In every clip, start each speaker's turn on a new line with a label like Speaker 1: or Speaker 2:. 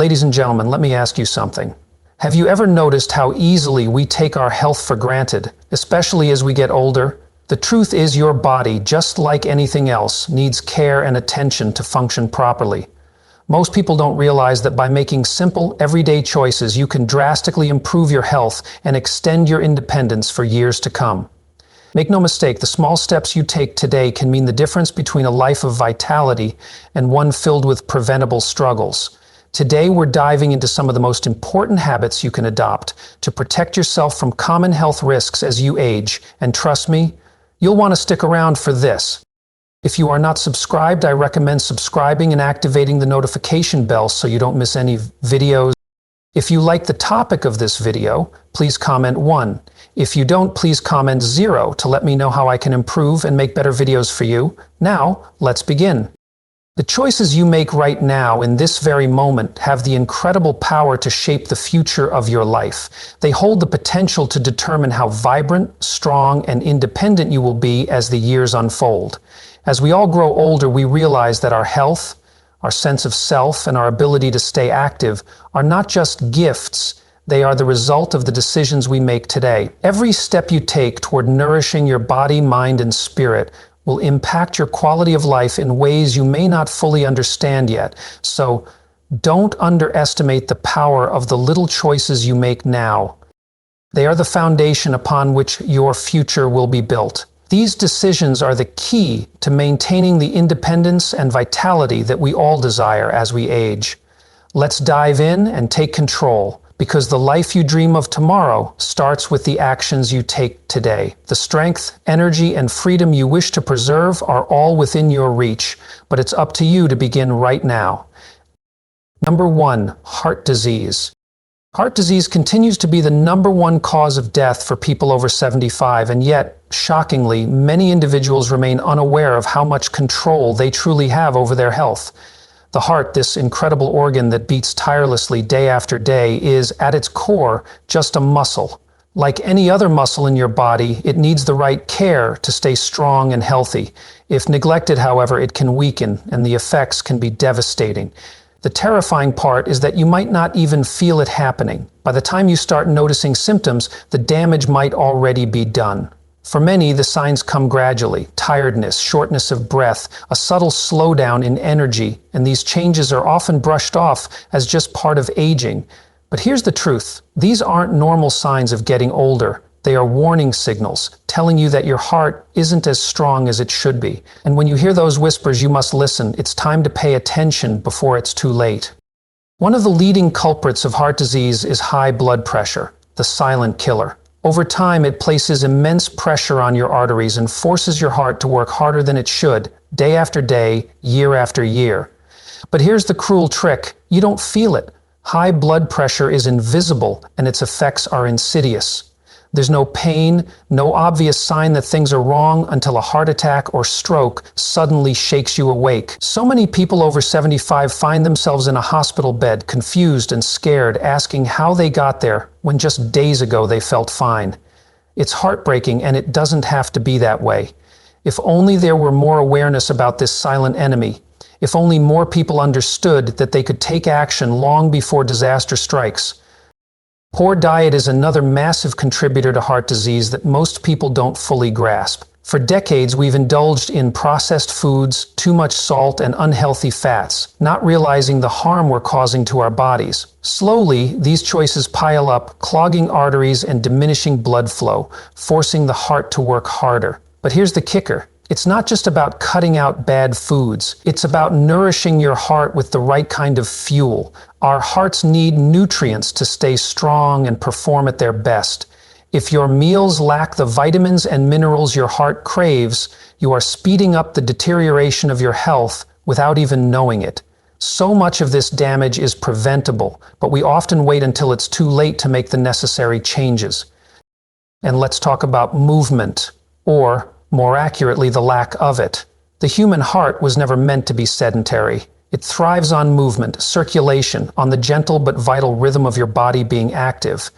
Speaker 1: Ladies and gentlemen, let me ask you something. Have you ever noticed how easily we take our health for granted, especially as we get older? The truth is your body, just like anything else, needs care and attention to function properly. Most people don't realize that by making simple, everyday choices, you can drastically improve your health and extend your independence for years to come. Make no mistake, the small steps you take today can mean the difference between a life of vitality and one filled with preventable struggles. Today, we're diving into some of the most important habits you can adopt to protect yourself from common health risks as you age. And trust me, you'll want to stick around for this. If you are not subscribed, I recommend subscribing and activating the notification bell so you don't miss any videos. If you like the topic of this video, please comment 1. If you don't, please comment 0 to let me know how I can improve and make better videos for you. Now, let's begin. The choices you make right now in this very moment have the incredible power to shape the future of your life. They hold the potential to determine how vibrant, strong, and independent you will be as the years unfold. As we all grow older, we realize that our health, our sense of self, and our ability to stay active are not just gifts, they are the result of the decisions we make today. Every step you take toward nourishing your body, mind, and spirit will impact your quality of life in ways you may not fully understand yet. So, don't underestimate the power of the little choices you make now. They are the foundation upon which your future will be built. These decisions are the key to maintaining the independence and vitality that we all desire as we age. Let's dive in and take control, because the life you dream of tomorrow starts with the actions you take today. The strength, energy, and freedom you wish to preserve are all within your reach, but it's up to you to begin right now. Number 1, heart disease. Heart disease continues to be the #1 cause of death for people over 75, and yet, shockingly, many individuals remain unaware of how much control they truly have over their health. The heart, this incredible organ that beats tirelessly day after day, is, at its core, just a muscle. Like any other muscle in your body, it needs the right care to stay strong and healthy. If neglected, however, it can weaken, and the effects can be devastating. The terrifying part is that you might not even feel it happening. By the time you start noticing symptoms, the damage might already be done. For many, the signs come gradually: tiredness, shortness of breath, a subtle slowdown in energy, and these changes are often brushed off as just part of aging. But here's the truth: these aren't normal signs of getting older. They are warning signals, telling you that your heart isn't as strong as it should be. And when you hear those whispers, you must listen. It's time to pay attention before it's too late. One of the leading culprits of heart disease is high blood pressure, the silent killer. Over time, it places immense pressure on your arteries and forces your heart to work harder than it should, day after day, year after year. But here's the cruel trick: you don't feel it. High blood pressure is invisible, and its effects are insidious. There's no pain, no obvious sign that things are wrong until a heart attack or stroke suddenly shakes you awake. So many people over 75 find themselves in a hospital bed, confused and scared, asking how they got there when just days ago they felt fine. It's heartbreaking, and it doesn't have to be that way. If only there were more awareness about this silent enemy. If only more people understood that they could take action long before disaster strikes. Poor diet is another massive contributor to heart disease that most people don't fully grasp. For decades, we've indulged in processed foods, too much salt, and unhealthy fats, not realizing the harm we're causing to our bodies. Slowly, these choices pile up, clogging arteries and diminishing blood flow, forcing the heart to work harder. But here's the kicker: it's not just about cutting out bad foods. It's about nourishing your heart with the right kind of fuel. Our hearts need nutrients to stay strong and perform at their best. If your meals lack the vitamins and minerals your heart craves, you are speeding up the deterioration of your health without even knowing it. So much of this damage is preventable, but we often wait until it's too late to make the necessary changes. And let's talk about movement, or more accurately, the lack of it. The human heart was never meant to be sedentary. It thrives on movement, circulation, on the gentle but vital rhythm of your body being active.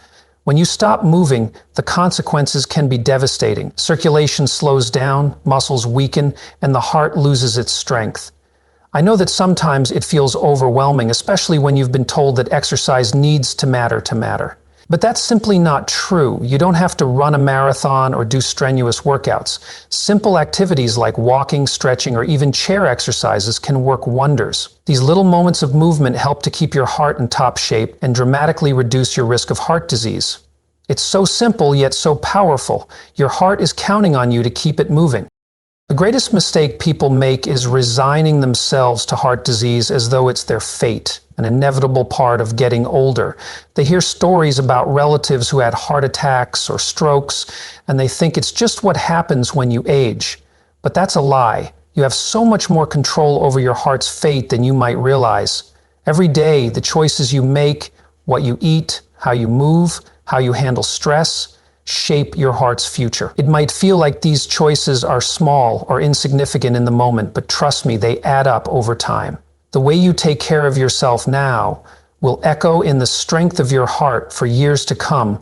Speaker 1: When you stop moving, the consequences can be devastating. Circulation slows down, muscles weaken, and the heart loses its strength. I know that sometimes it feels overwhelming, especially when you've been told that exercise needs to matter. But that's simply not true. You don't have to run a marathon or do strenuous workouts. Simple activities like walking, stretching, or even chair exercises can work wonders. These little moments of movement help to keep your heart in top shape and dramatically reduce your risk of heart disease. It's so simple yet so powerful. Your heart is counting on you to keep it moving. The greatest mistake people make is resigning themselves to heart disease as though it's their fate, an inevitable part of getting older. They hear stories about relatives who had heart attacks or strokes, and they think it's just what happens when you age. But that's a lie. You have so much more control over your heart's fate than you might realize. Every day, the choices you make, what you eat, how you move, how you handle stress, shape your heart's future. It might feel like these choices are small or insignificant in the moment, but trust me, they add up over time. The way you take care of yourself now will echo in the strength of your heart for years to come.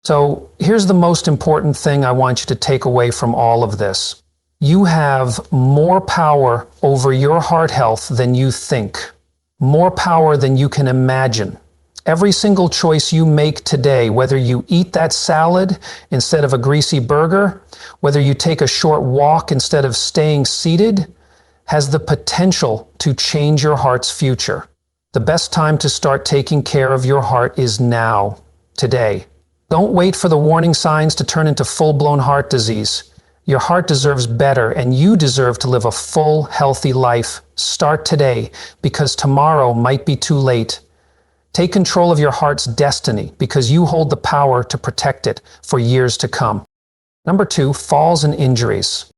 Speaker 1: So here's the most important thing I want you to take away from all of this. You have more power over your heart health than you think, more power than you can imagine. Every single choice you make today, whether you eat that salad instead of a greasy burger, whether you take a short walk instead of staying seated, has the potential to change your heart's future. The best time to start taking care of your heart is now, today. Don't wait for the warning signs to turn into full-blown heart disease. Your heart deserves better, and you deserve to live a full, healthy life. Start today, because tomorrow might be too late. Take control of your heart's destiny because you hold the power to protect it for years to come. Number 2, falls and injuries.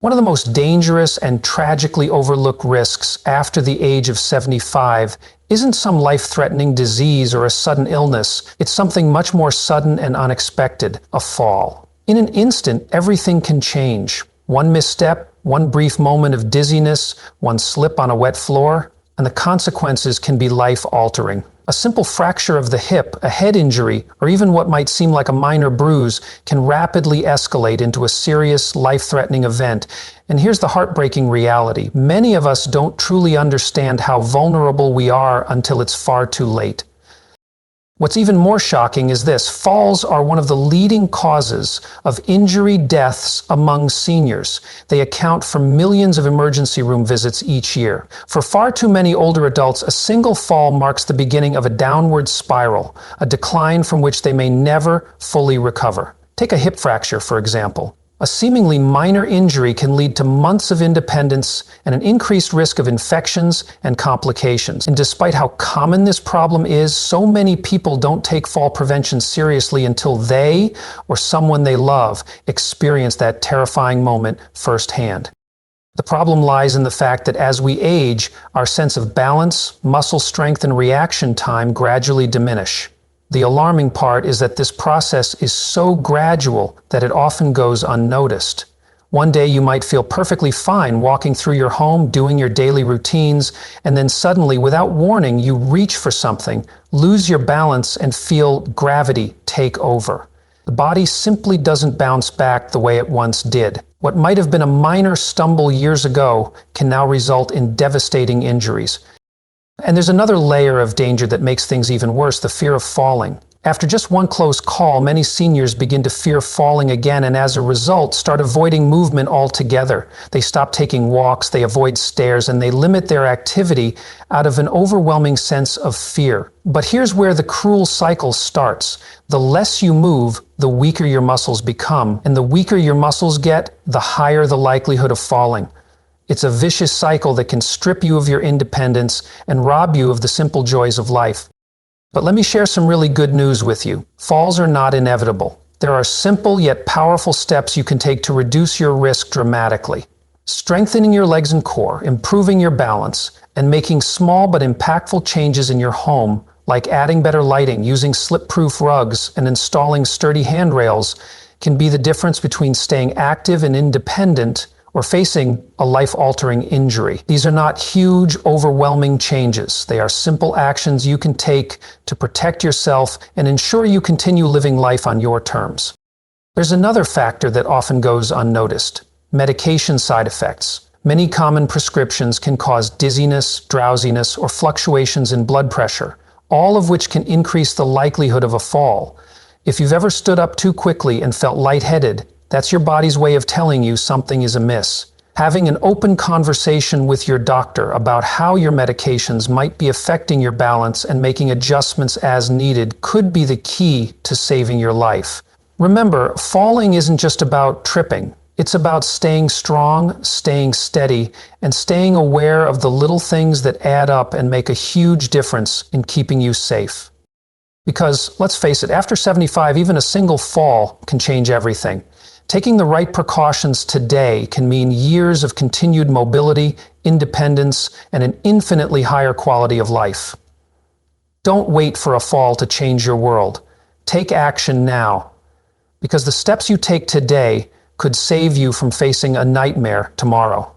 Speaker 1: One of the most dangerous and tragically overlooked risks after the age of 75 isn't some life-threatening disease or a sudden illness. It's something much more sudden and unexpected, a fall. In an instant, everything can change. One misstep, one brief moment of dizziness, one slip on a wet floor, and the consequences can be life-altering. A simple fracture of the hip, a head injury, or even what might seem like a minor bruise can rapidly escalate into a serious, life-threatening event. And here's the heartbreaking reality. Many of us don't truly understand how vulnerable we are until it's far too late. What's even more shocking is this: falls are one of the leading causes of injury deaths among seniors. They account for millions of emergency room visits each year. For far too many older adults, a single fall marks the beginning of a downward spiral, a decline from which they may never fully recover. Take a hip fracture, for example. A seemingly minor injury can lead to months of independence and an increased risk of infections and complications. And despite how common this problem is, so many people don't take fall prevention seriously until they or someone they love experience that terrifying moment firsthand. The problem lies in the fact that as we age, our sense of balance, muscle strength, and reaction time gradually diminish. The alarming part is that this process is so gradual that it often goes unnoticed. One day you might feel perfectly fine walking through your home, doing your daily routines, and then suddenly, without warning, you reach for something, lose your balance, and feel gravity take over. The body simply doesn't bounce back the way it once did. What might have been a minor stumble years ago can now result in devastating injuries. And there's another layer of danger that makes things even worse: the fear of falling. After just one close call, many seniors begin to fear falling again, and as a result, start avoiding movement altogether. They stop taking walks, they avoid stairs, and they limit their activity out of an overwhelming sense of fear. But here's where the cruel cycle starts. The less you move, the weaker your muscles become, and the weaker your muscles get, the higher the likelihood of falling. It's a vicious cycle that can strip you of your independence and rob you of the simple joys of life. But let me share some really good news with you. Falls are not inevitable. There are simple yet powerful steps you can take to reduce your risk dramatically. Strengthening your legs and core, improving your balance, and making small but impactful changes in your home, like adding better lighting, using slip-proof rugs, and installing sturdy handrails, can be the difference between staying active and independent or facing a life-altering injury. These are not huge, overwhelming changes. They are simple actions you can take to protect yourself and ensure you continue living life on your terms. There's another factor that often goes unnoticed: medication side effects. Many common prescriptions can cause dizziness, drowsiness, or fluctuations in blood pressure, all of which can increase the likelihood of a fall. If you've ever stood up too quickly and felt lightheaded, that's your body's way of telling you something is amiss. Having an open conversation with your doctor about how your medications might be affecting your balance and making adjustments as needed could be the key to saving your life. Remember, falling isn't just about tripping. It's about staying strong, staying steady, and staying aware of the little things that add up and make a huge difference in keeping you safe. Because, let's face it, after 75, even a single fall can change everything. Taking the right precautions today can mean years of continued mobility, independence, and an infinitely higher quality of life. Don't wait for a fall to change your world. Take action now, because the steps you take today could save you from facing a nightmare tomorrow.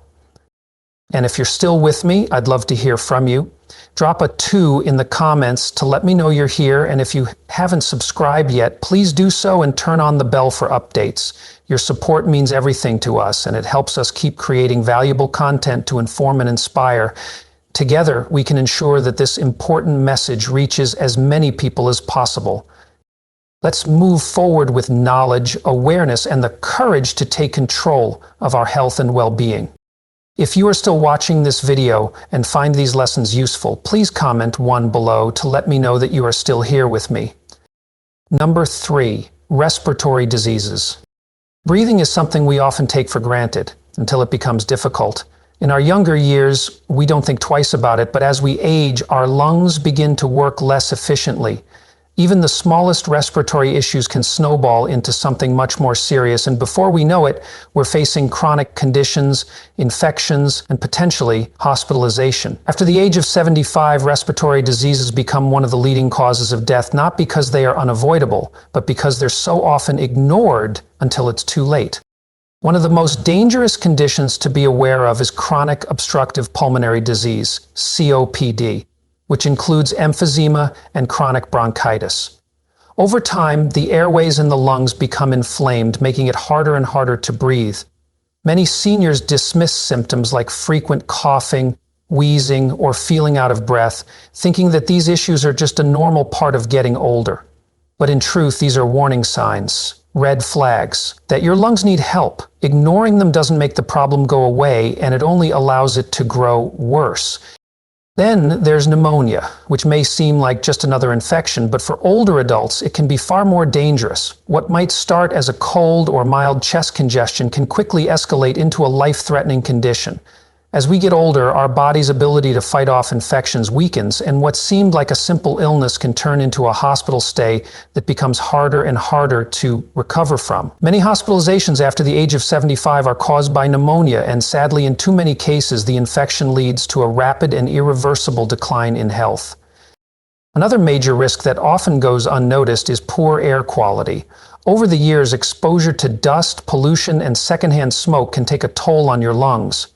Speaker 1: And if you're still with me, I'd love to hear from you. Drop a 2 in the comments to let me know you're here, and if you haven't subscribed yet, please do so and turn on the bell for updates. Your support means everything to us, and it helps us keep creating valuable content to inform and inspire. Together, we can ensure that this important message reaches as many people as possible. Let's move forward with knowledge, awareness, and the courage to take control of our health and well-being. If you are still watching this video and find these lessons useful, please comment 1 below to let me know that you are still here with me. Number 3, respiratory diseases. Breathing is something we often take for granted until it becomes difficult. In our younger years, we don't think twice about it, but as we age, our lungs begin to work less efficiently. Even the smallest respiratory issues can snowball into something much more serious, and before we know it, we're facing chronic conditions, infections, and potentially hospitalization. After the age of 75, respiratory diseases become one of the leading causes of death, not because they are unavoidable, but because they're so often ignored until it's too late. One of the most dangerous conditions to be aware of is chronic obstructive pulmonary disease, COPD, which includes emphysema and chronic bronchitis. Over time, the airways in the lungs become inflamed, making it harder and harder to breathe. Many seniors dismiss symptoms like frequent coughing, wheezing, or feeling out of breath, thinking that these issues are just a normal part of getting older. But in truth, these are warning signs, red flags, that your lungs need help. Ignoring them doesn't make the problem go away, and it only allows it to grow worse. Then there's pneumonia, which may seem like just another infection, but for older adults, it can be far more dangerous. What might start as a cold or mild chest congestion can quickly escalate into a life-threatening condition. As we get older, our body's ability to fight off infections weakens, and what seemed like a simple illness can turn into a hospital stay that becomes harder and harder to recover from. Many hospitalizations after the age of 75 are caused by pneumonia, and sadly, in too many cases, the infection leads to a rapid and irreversible decline in health. Another major risk that often goes unnoticed is poor air quality. Over the years, exposure to dust, pollution, and secondhand smoke can take a toll on your lungs.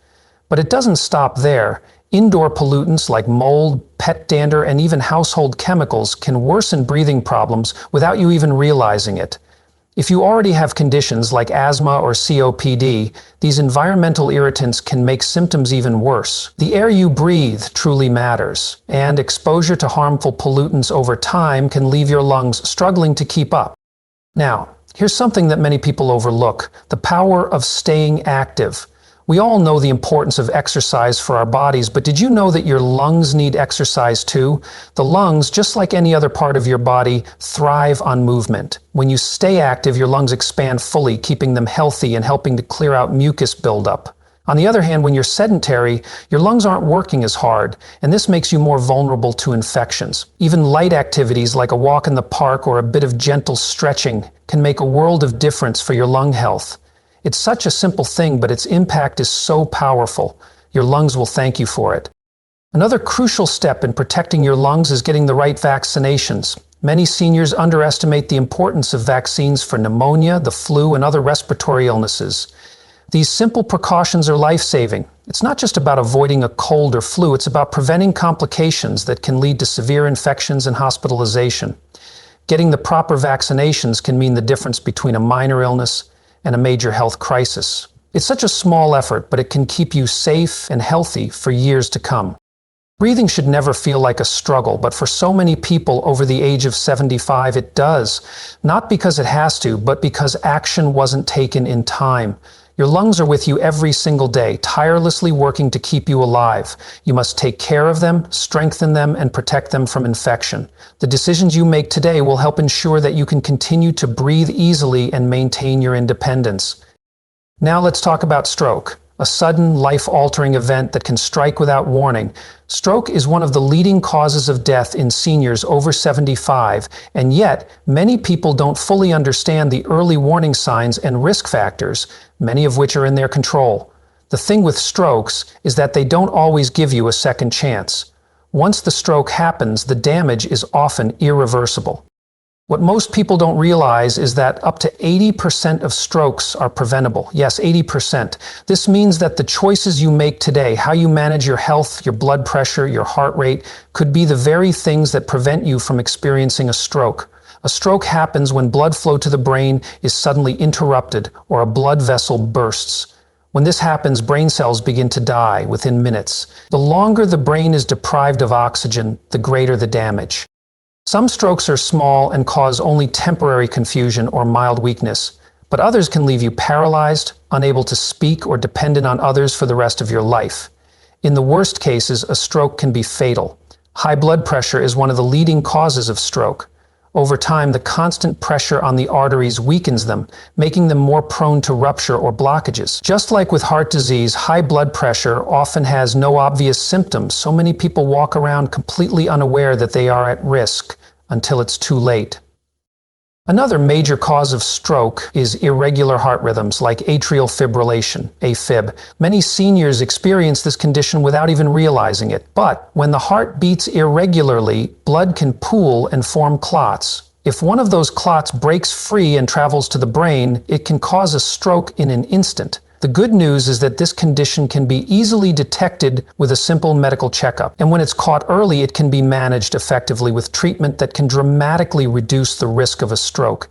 Speaker 1: But it doesn't stop there. Indoor pollutants like mold, pet dander, and even household chemicals can worsen breathing problems without you even realizing it. If you already have conditions like asthma or COPD, these environmental irritants can make symptoms even worse. The air you breathe truly matters, and exposure to harmful pollutants over time can leave your lungs struggling to keep up. Now, here's something that many people overlook: the power of staying active. We all know the importance of exercise for our bodies, but did you know that your lungs need exercise too? The lungs, just like any other part of your body, thrive on movement. When you stay active, your lungs expand fully, keeping them healthy and helping to clear out mucus buildup. On the other hand, when you're sedentary, your lungs aren't working as hard, and this makes you more vulnerable to infections. Even light activities like a walk in the park or a bit of gentle stretching can make a world of difference for your lung health. It's such a simple thing, but its impact is so powerful. Your lungs will thank you for it. Another crucial step in protecting your lungs is getting the right vaccinations. Many seniors underestimate the importance of vaccines for pneumonia, the flu, and other respiratory illnesses. These simple precautions are life-saving. It's not just about avoiding a cold or flu, it's about preventing complications that can lead to severe infections and hospitalization. Getting the proper vaccinations can mean the difference between a minor illness and a major health crisis. It's such a small effort, but it can keep you safe and healthy for years to come. Breathing should never feel like a struggle, but for so many people over the age of 75, it does. Not because it has to, but because action wasn't taken in time. Your lungs are with you every single day, tirelessly working to keep you alive. You must take care of them, strengthen them, and protect them from infection. The decisions you make today will help ensure that you can continue to breathe easily and maintain your independence. Now let's talk about stroke, a sudden, life-altering event that can strike without warning. Stroke is one of the leading causes of death in seniors over 75, and yet many people don't fully understand the early warning signs and risk factors, many of which are in their control. The thing with strokes is that they don't always give you a second chance. Once the stroke happens, the damage is often irreversible. What most people don't realize is that up to 80% of strokes are preventable. Yes, 80%. This means that the choices you make today, how you manage your health, your blood pressure, your heart rate, could be the very things that prevent you from experiencing a stroke. A stroke happens when blood flow to the brain is suddenly interrupted or a blood vessel bursts. When this happens, brain cells begin to die within minutes. The longer the brain is deprived of oxygen, the greater the damage. Some strokes are small and cause only temporary confusion or mild weakness, but others can leave you paralyzed, unable to speak, or dependent on others for the rest of your life. In the worst cases, a stroke can be fatal. High blood pressure is one of the leading causes of stroke. Over time, the constant pressure on the arteries weakens them, making them more prone to rupture or blockages. Just like with heart disease, high blood pressure often has no obvious symptoms, so many people walk around completely unaware that they are at risk until it's too late. Another major cause of stroke is irregular heart rhythms like atrial fibrillation, AFib. Many seniors experience this condition without even realizing it. But when the heart beats irregularly, blood can pool and form clots. If one of those clots breaks free and travels to the brain, it can cause a stroke in an instant. The good news is that this condition can be easily detected with a simple medical checkup, and when it's caught early, it can be managed effectively with treatment that can dramatically reduce the risk of a stroke.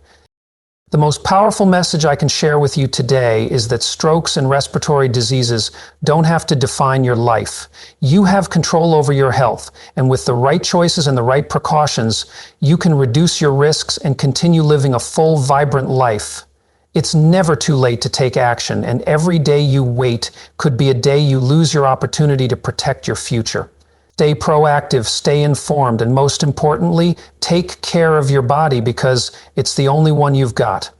Speaker 1: The most powerful message I can share with you today is that strokes and respiratory diseases don't have to define your life. You have control over your health, and with the right choices and the right precautions, you can reduce your risks and continue living a full, vibrant life. It's never too late to take action, and every day you wait could be a day you lose your opportunity to protect your future. Stay proactive, stay informed, and most importantly, take care of your body because it's the only one you've got.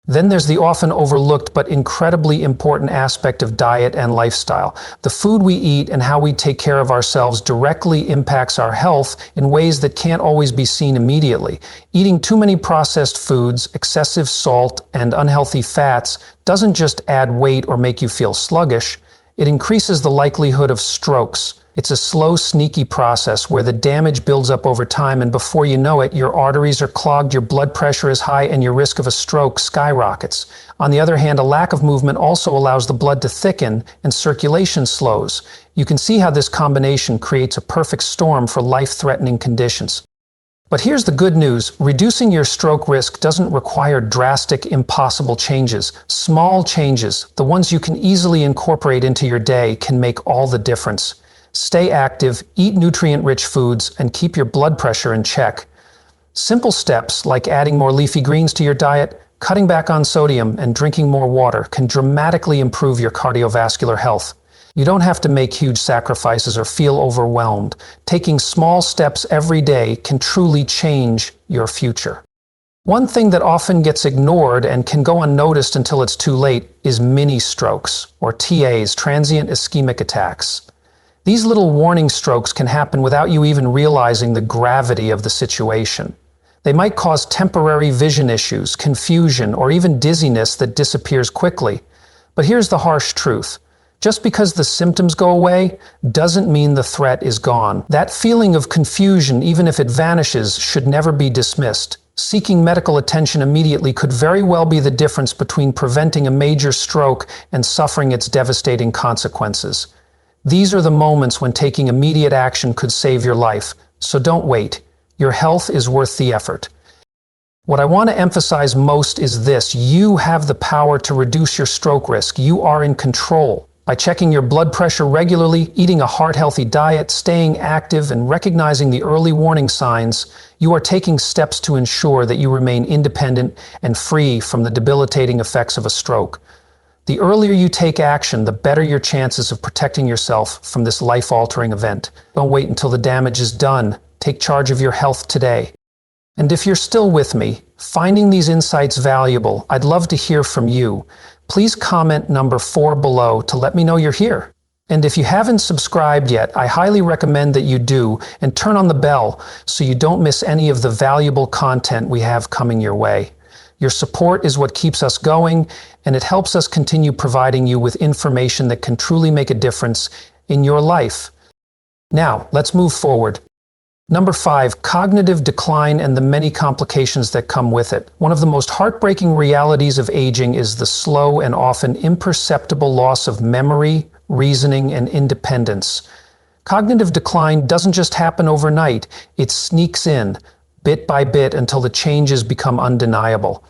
Speaker 1: Then there's the often overlooked but incredibly important aspect of diet and lifestyle. The food we eat and how we take care of ourselves directly impacts our health in ways that can't always be seen immediately. Eating too many processed foods, excessive salt, and unhealthy fats doesn't just add weight or make you feel sluggish, it increases the likelihood of strokes. It's a slow, sneaky process where the damage builds up over time, and before you know it, your arteries are clogged, your blood pressure is high, and your risk of a stroke skyrockets. On the other hand, a lack of movement also allows the blood to thicken and circulation slows. You can see how this combination creates a perfect storm for life-threatening conditions. But here's the good news. Reducing your stroke risk doesn't require drastic, impossible changes. Small changes, the ones you can easily incorporate into your day, can make all the difference. Stay active, eat nutrient-rich foods, and keep your blood pressure in check. Simple steps like adding more leafy greens to your diet, cutting back on sodium, and drinking more water can dramatically improve your cardiovascular health. You don't have to make huge sacrifices or feel overwhelmed. Taking small steps every day can truly change your future. One thing that often gets ignored and can go unnoticed until it's too late is mini strokes, or TAs, transient ischemic attacks. These little warning strokes can happen without you even realizing the gravity of the situation. They might cause temporary vision issues, confusion, or even dizziness that disappears quickly. But here's the harsh truth. Just because the symptoms go away doesn't mean the threat is gone. That feeling of confusion, even if it vanishes, should never be dismissed. Seeking medical attention immediately could very well be the difference between preventing a major stroke and suffering its devastating consequences. These are the moments when taking immediate action could save your life, so don't wait. Your health is worth the effort. What I want to emphasize most is this: you have the power to reduce your stroke risk. You are in control. By checking your blood pressure regularly, eating a heart-healthy diet, staying active, and recognizing the early warning signs, you are taking steps to ensure that you remain independent and free from the debilitating effects of a stroke. The earlier you take action, the better your chances of protecting yourself from this life-altering event. Don't wait until the damage is done. Take charge of your health today. And if you're still with me, finding these insights valuable, I'd love to hear from you. Please comment number 4 below to let me know you're here. And if you haven't subscribed yet, I highly recommend that you do, and turn on the bell so you don't miss any of the valuable content we have coming your way. Your support is what keeps us going, and it helps us continue providing you with information that can truly make a difference in your life. Now, let's move forward. Number 5, cognitive decline and the many complications that come with it. One of the most heartbreaking realities of aging is the slow and often imperceptible loss of memory, reasoning, and independence. Cognitive decline doesn't just happen overnight, it sneaks in, bit by bit, until the changes become undeniable.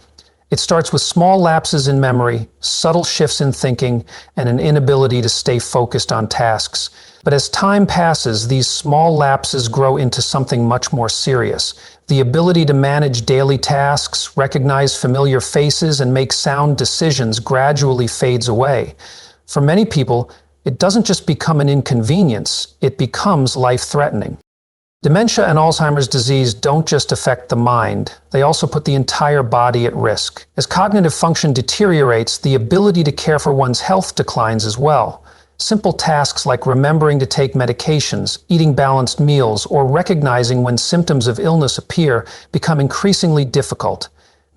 Speaker 1: It starts with small lapses in memory, subtle shifts in thinking, and an inability to stay focused on tasks. But as time passes, these small lapses grow into something much more serious. The ability to manage daily tasks, recognize familiar faces, and make sound decisions gradually fades away. For many people, it doesn't just become an inconvenience, it becomes life-threatening. Dementia and Alzheimer's disease don't just affect the mind, they also put the entire body at risk. As cognitive function deteriorates, the ability to care for one's health declines as well. Simple tasks like remembering to take medications, eating balanced meals, or recognizing when symptoms of illness appear become increasingly difficult.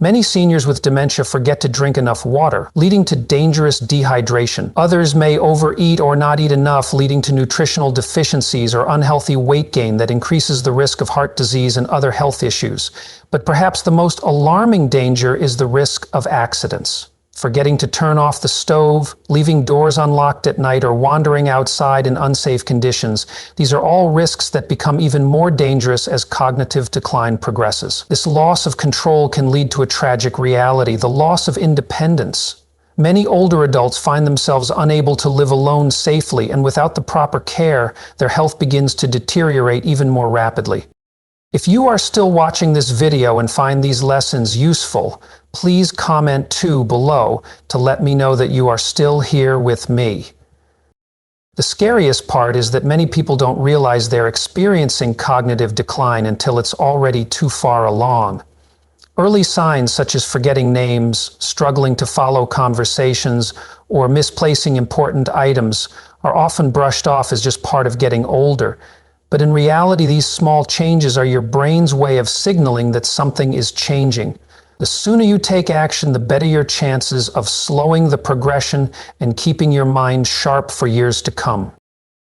Speaker 1: Many seniors with dementia forget to drink enough water, leading to dangerous dehydration. Others may overeat or not eat enough, leading to nutritional deficiencies or unhealthy weight gain that increases the risk of heart disease and other health issues. But perhaps the most alarming danger is the risk of accidents. Forgetting to turn off the stove, leaving doors unlocked at night, or wandering outside in unsafe conditions. These are all risks that become even more dangerous as cognitive decline progresses. This loss of control can lead to a tragic reality, the loss of independence. Many older adults find themselves unable to live alone safely, and without the proper care, their health begins to deteriorate even more rapidly. If you are still watching this video and find these lessons useful, please comment 2 below to let me know that you are still here with me. The scariest part is that many people don't realize they're experiencing cognitive decline until it's already too far along. Early signs such as forgetting names, struggling to follow conversations, or misplacing important items are often brushed off as just part of getting older. But in reality, these small changes are your brain's way of signaling that something is changing. The sooner you take action, the better your chances of slowing the progression and keeping your mind sharp for years to come.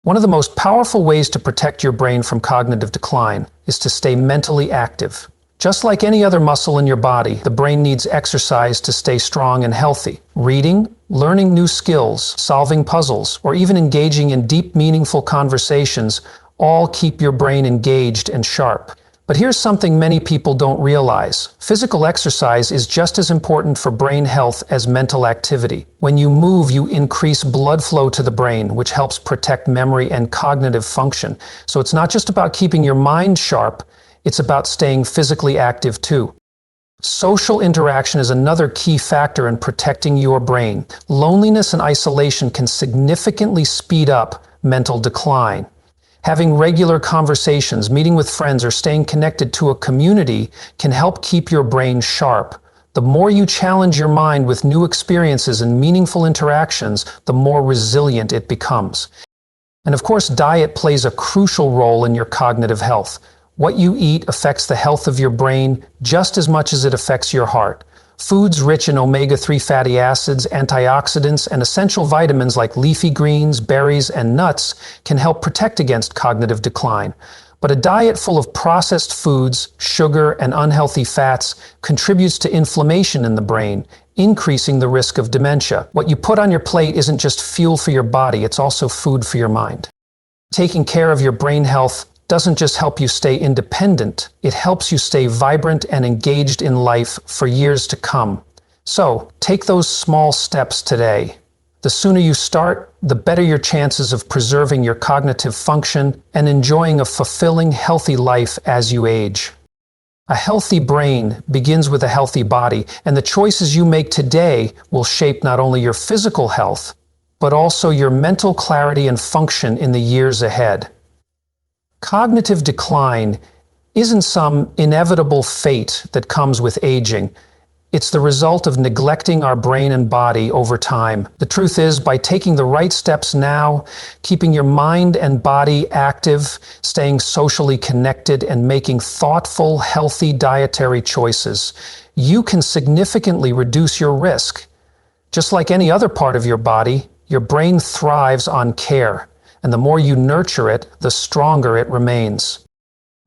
Speaker 1: One of the most powerful ways to protect your brain from cognitive decline is to stay mentally active. Just like any other muscle in your body, the brain needs exercise to stay strong and healthy. Reading, learning new skills, solving puzzles, or even engaging in deep, meaningful conversations all keep your brain engaged and sharp. But here's something many people don't realize. Physical exercise is just as important for brain health as mental activity. When you move, you increase blood flow to the brain, which helps protect memory and cognitive function. So it's not just about keeping your mind sharp, it's about staying physically active too. Social interaction is another key factor in protecting your brain. Loneliness and isolation can significantly speed up mental decline. Having regular conversations, meeting with friends, or staying connected to a community can help keep your brain sharp. The more you challenge your mind with new experiences and meaningful interactions, the more resilient it becomes. And of course, diet plays a crucial role in your cognitive health. What you eat affects the health of your brain just as much as it affects your heart. Foods rich in omega-3 fatty acids, antioxidants, and essential vitamins like leafy greens, berries, and nuts can help protect against cognitive decline. But a diet full of processed foods, sugar, and unhealthy fats contributes to inflammation in the brain, increasing the risk of dementia. What you put on your plate isn't just fuel for your body, it's also food for your mind. Taking care of your brain health doesn't just help you stay independent, it helps you stay vibrant and engaged in life for years to come. So, take those small steps today. The sooner you start, the better your chances of preserving your cognitive function and enjoying a fulfilling, healthy life as you age. A healthy brain begins with a healthy body, and the choices you make today will shape not only your physical health, but also your mental clarity and function in the years ahead. Cognitive decline isn't some inevitable fate that comes with aging. It's the result of neglecting our brain and body over time. The truth is, by taking the right steps now, keeping your mind and body active, staying socially connected, and making thoughtful, healthy dietary choices, you can significantly reduce your risk. Just like any other part of your body, your brain thrives on care, and the more you nurture it, the stronger it remains.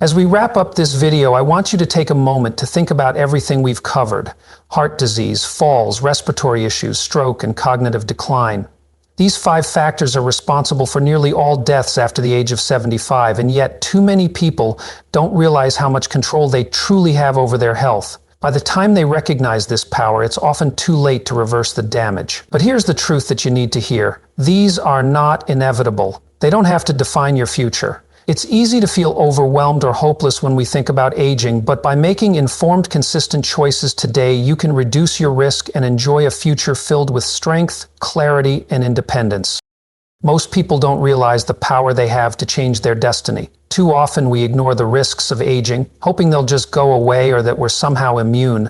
Speaker 1: As we wrap up this video, I want you to take a moment to think about everything we've covered: heart disease, falls, respiratory issues, stroke, and cognitive decline. These 5 factors are responsible for nearly all deaths after the age of 75, and yet too many people don't realize how much control they truly have over their health. By the time they recognize this power, it's often too late to reverse the damage. But here's the truth that you need to hear. These are not inevitable. They don't have to define your future. It's easy to feel overwhelmed or hopeless when we think about aging, but by making informed, consistent choices today, you can reduce your risk and enjoy a future filled with strength, clarity, and independence. Most people don't realize the power they have to change their destiny. Too often we ignore the risks of aging, hoping they'll just go away or that we're somehow immune.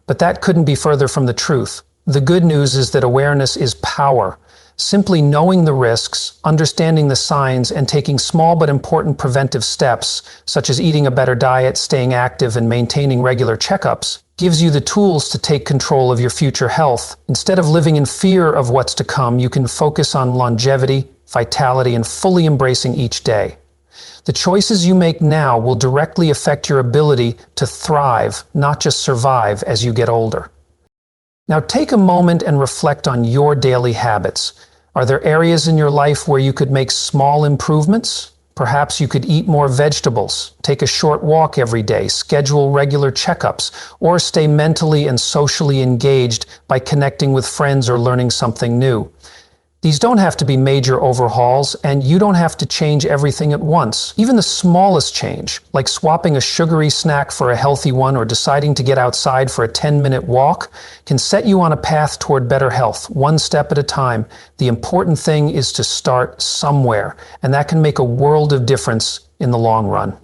Speaker 1: But that couldn't be further from the truth. The good news is that awareness is power. Simply knowing the risks, understanding the signs, and taking small but important preventive steps, such as eating a better diet, staying active, and maintaining regular checkups, gives you the tools to take control of your future health. Instead of living in fear of what's to come, you can focus on longevity, vitality, and fully embracing each day. The choices you make now will directly affect your ability to thrive, not just survive, as you get older. Now take a moment and reflect on your daily habits. Are there areas in your life where you could make small improvements? Perhaps you could eat more vegetables, take a short walk every day, schedule regular checkups, or stay mentally and socially engaged by connecting with friends or learning something new. These don't have to be major overhauls, and you don't have to change everything at once. Even the smallest change, like swapping a sugary snack for a healthy one or deciding to get outside for a 10-minute walk, can set you on a path toward better health, one step at a time. The important thing is to start somewhere, and that can make a world of difference in the long run.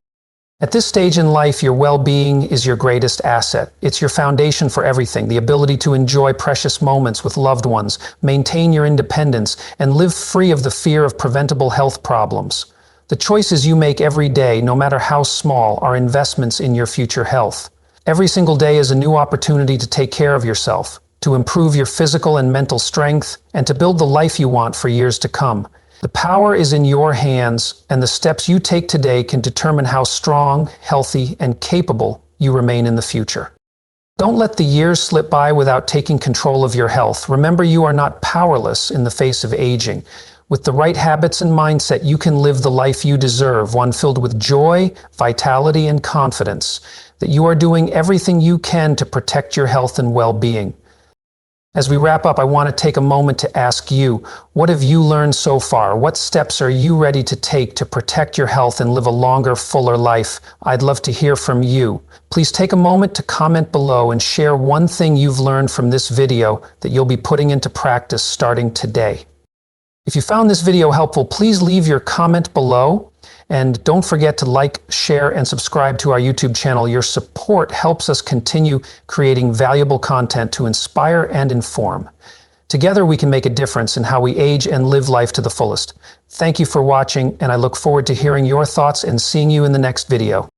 Speaker 1: At this stage in life, your well-being is your greatest asset. It's your foundation for everything, the ability to enjoy precious moments with loved ones, maintain your independence, and live free of the fear of preventable health problems. The choices you make every day, no matter how small, are investments in your future health. Every single day is a new opportunity to take care of yourself, to improve your physical and mental strength, and to build the life you want for years to come. The power is in your hands, and the steps you take today can determine how strong, healthy, and capable you remain in the future. Don't let the years slip by without taking control of your health. Remember, you are not powerless in the face of aging. With the right habits and mindset, you can live the life you deserve, one filled with joy, vitality, and confidence, that you are doing everything you can to protect your health and well-being. As we wrap up, I want to take a moment to ask you, what have you learned so far? What steps are you ready to take to protect your health and live a longer, fuller life? I'd love to hear from you. Please take a moment to comment below and share one thing you've learned from this video that you'll be putting into practice starting today. If you found this video helpful, please leave your comment below. And don't forget to like, share, and subscribe to our YouTube channel. Your support helps us continue creating valuable content to inspire and inform. Together we can make a difference in how we age and live life to the fullest. Thank you for watching, and I look forward to hearing your thoughts and seeing you in the next video.